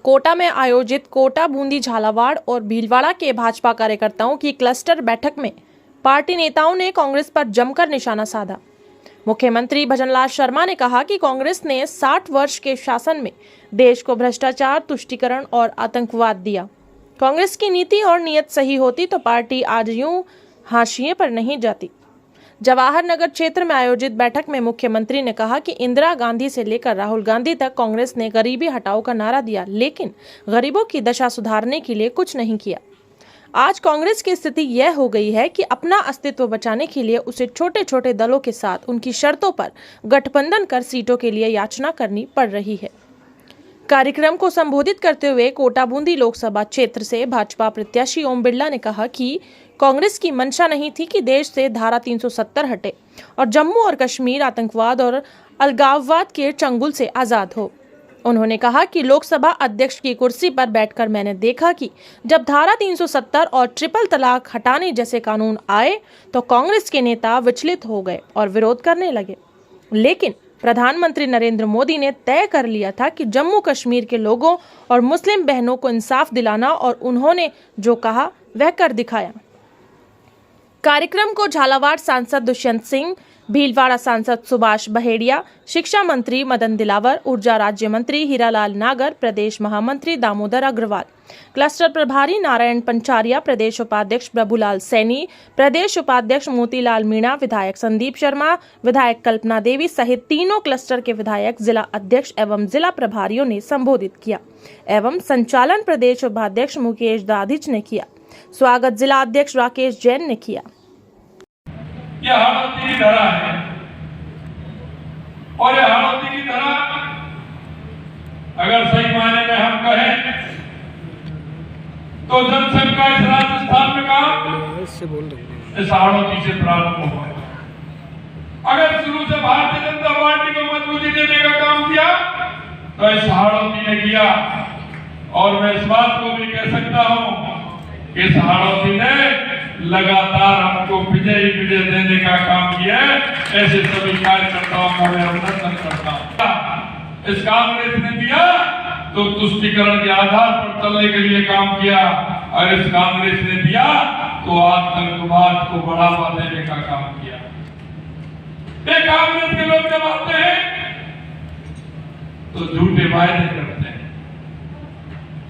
कोटा में आयोजित कोटा बूंदी झालावाड़ और भीलवाड़ा के भाजपा कार्यकर्ताओं की क्लस्टर बैठक में पार्टी नेताओं ने कांग्रेस पर जमकर निशाना साधा। मुख्यमंत्री भजनलाल शर्मा ने कहा कि कांग्रेस ने 60 वर्ष के शासन में देश को भ्रष्टाचार, तुष्टीकरण और आतंकवाद दिया। कांग्रेस की नीति और नीयत सही होती तो पार्टी आज यूं हाशिए पर नहीं जाती। जवाहर नगर क्षेत्र में आयोजित बैठक में मुख्यमंत्री ने कहा कि इंदिरा गांधी से लेकर राहुल गांधी तक कांग्रेस ने गरीबी हटाओ का नारा दिया, लेकिन गरीबों की दशा सुधारने के लिए कुछ नहीं किया। आज कांग्रेस की स्थिति यह हो गई है कि अपना अस्तित्व बचाने के लिए उसे छोटे छोटे दलों के साथ उनकी शर्तों पर गठबंधन कर सीटों के लिए याचना करनी पड़ रही है। कार्यक्रम को संबोधित करते हुए कोटा बूंदी लोकसभा क्षेत्र से भाजपा प्रत्याशी ओम बिरला ने कहा कि कांग्रेस की मंशा नहीं थी कि देश से धारा 370 हटे और जम्मू और कश्मीर आतंकवाद और अलगाववाद के चंगुल से आजाद हो। उन्होंने कहा कि लोकसभा अध्यक्ष की कुर्सी पर बैठकर मैंने देखा कि जब धारा 370 और ट्रिपल तलाक हटाने जैसे कानून आए तो कांग्रेस के नेता विचलित हो गए और विरोध करने लगे, लेकिन प्रधानमंत्री नरेंद्र मोदी ने तय कर लिया था कि जम्मू कश्मीर के लोगों और मुस्लिम बहनों को इंसाफ दिलाना, और उन्होंने जो कहा वह कर दिखाया। कार्यक्रम को झालावाड़ सांसद दुष्यंत सिंह, भीलवाड़ा सांसद सुभाष बहेड़िया, शिक्षा मंत्री मदन दिलावर, ऊर्जा राज्य मंत्री हीरालाल नागर, प्रदेश महामंत्री दामोदर अग्रवाल, क्लस्टर प्रभारी नारायण पंचारिया, प्रदेश उपाध्यक्ष प्रभुलाल सैनी, प्रदेश उपाध्यक्ष मोतीलाल मीणा, विधायक संदीप शर्मा, विधायक कल्पना देवी सहित तीनों क्लस्टर के विधायक, जिला अध्यक्ष एवं जिला प्रभारियों ने संबोधित किया एवं संचालन प्रदेश उपाध्यक्ष मुकेश दाधिच ने किया। स्वागत जिला अध्यक्ष राकेश जैन ने किया। यह हाड़ौती की धरा है और यह हाड़ौती की धरा अगर सही मायने में हम कहें तो जनसंघ का इस राजस्थान में काम इस हाड़ौती से प्रारंभ हुआ। अगर शुरू से भारतीय जनता पार्टी को मजबूती देने का काम किया तो इस हाड़ौती ने किया, और मैं इस बात को भी कह सकता हूं कि इस हाड़ौती ने लगातार हमको विजय देने का काम किया है। ऐसे सभी कार्यकर्ताओं का मैं अभिनंदन करता हूं। इस कांग्रेस ने दिया तो तुष्टीकरण के आधार पर चलने के लिए काम किया, और इस कांग्रेस ने दिया तो आतंकवाद को बढ़ावा देने का काम किया। ये कांग्रेस के लोग जब आते हैं तो झूठे वायदे करते हैं।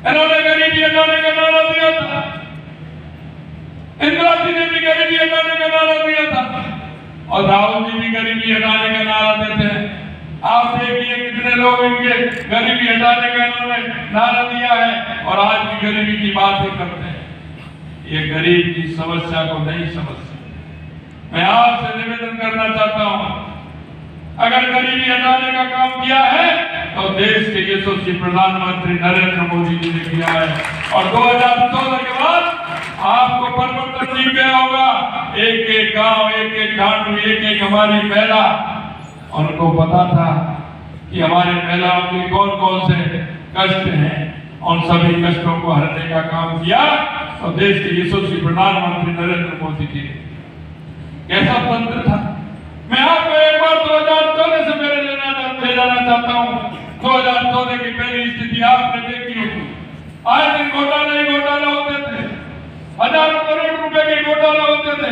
इन्होंने गरीबी हटाने का नारा दिया था, इंदिरा जी ने भी गरीबी हटाने का नारा दिया था, और राहुल जी भी गरीबी हटाने का नारा देते हैं। आप देखिए कितने लोग इनके गरीबी हटाने का इन्होंने नारा दिया है और आज भी गरीबी की बात ही करते हैं। ये गरीब की समस्या को नहीं समझते। मैं आपसे निवेदन करना चाहता हूं, अगर गरीबी हटाने का काम किया है तो देश के यशस्वी प्रधानमंत्री नरेंद्र मोदी जी ने किया है, और 2014 के बाद आपको परिवर्तन दिख गया होगा। एक एक गांव, एक एक ढांडू, एक एक हमारी महिला, उनको पता था कि हमारे महिलाओं के कौन कौन से कष्ट हैं, उन सभी कष्टों को हरने का काम किया तो देश के यशस्वी प्रधानमंत्री नरेंद्र मोदी जी ने। कैसा तंत्र था। मैं आपको एक बार 2014 से मेरे ले जाना चाहता हूँ। 2014 की पहली स्थिति आपने देखी होगी। आज दिन घोटाले ही घोटाले होते थे, हजारों करोड़ रुपए के घोटाले होते थे।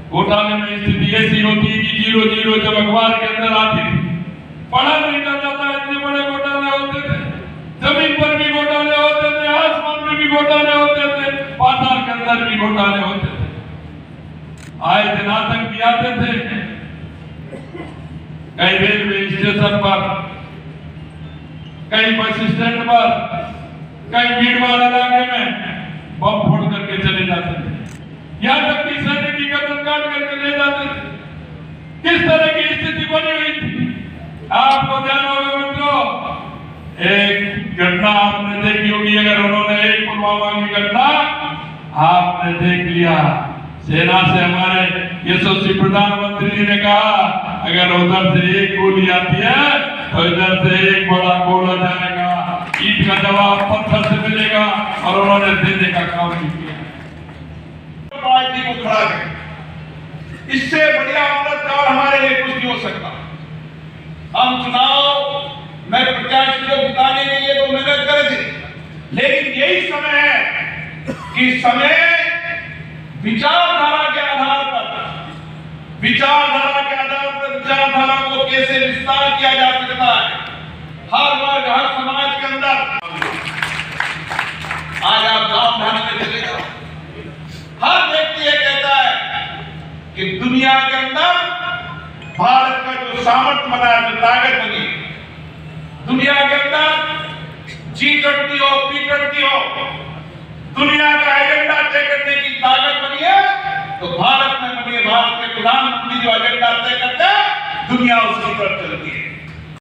घोटाले में स्थिति ऐसी होती है कि 0-0 जब अखबार के अंदर आती थी, पढ़ा नहीं जाता था, इतने बड़े घोटाले होते थे। जमीन पर भी घोटाले होते थे, आसमान में भी घोटाले होते थे, पाताल के अंदर भी घोटाले होते थे। आए दिन आतंकी आते थे, कहीं रेलवे स्टेशन पर, कहीं बस स्टैंड पर, कहीं भीड़ वाले इलाके में बम फोड़ करके चले जाते थे, यहाँ तक कि सैनिक की गर्दन काट करके ले जाते थे। किस तरह की स्थिति बनी हुई थी आपको ध्यान होगा मित्रों। एक घटना आपने देखी होगी, अगर उन्होंने एक पुलवामा की घटना आपने देख लिया, सेना से हमारे यशस्वी प्रधानमंत्री जी ने कहा अगर उधर से एक गोली आती है तो इधर से एक बड़ा गोला जाएगा, ईट का जवाब पत्थर से मिलेगा, और उन्होंने देने का काम किया। पार्टी को खड़ा करें, इससे बढ़िया अमृतकाल हमारे लिए कुछ नहीं हो सकता। हम चुनाव में प्रत्याशी को जिताने के लिए तो मेहनत करे थे, लेकिन यही समय है कि समय विचारधारा के आधार पर विचारधारा को कैसे विस्तार किया जा सकता है, हर वर्ग हर समाज के अंदर। आज आप गांव ढांच में चले जाओ, हर व्यक्ति ये कहता है कि दुनिया के अंदर भारत का जो सामर्थ्य बना है, जो ताकत बनी, दुनिया के अंदर G20 हो, P20 हो, दुनिया का एजेंडा तय करने की ताकत बनी है, तो भारत में बनी है। भारत के प्रधानमंत्री जो एजेंडा तय करते हैं, दुनिया उसकी तरफ चलती है।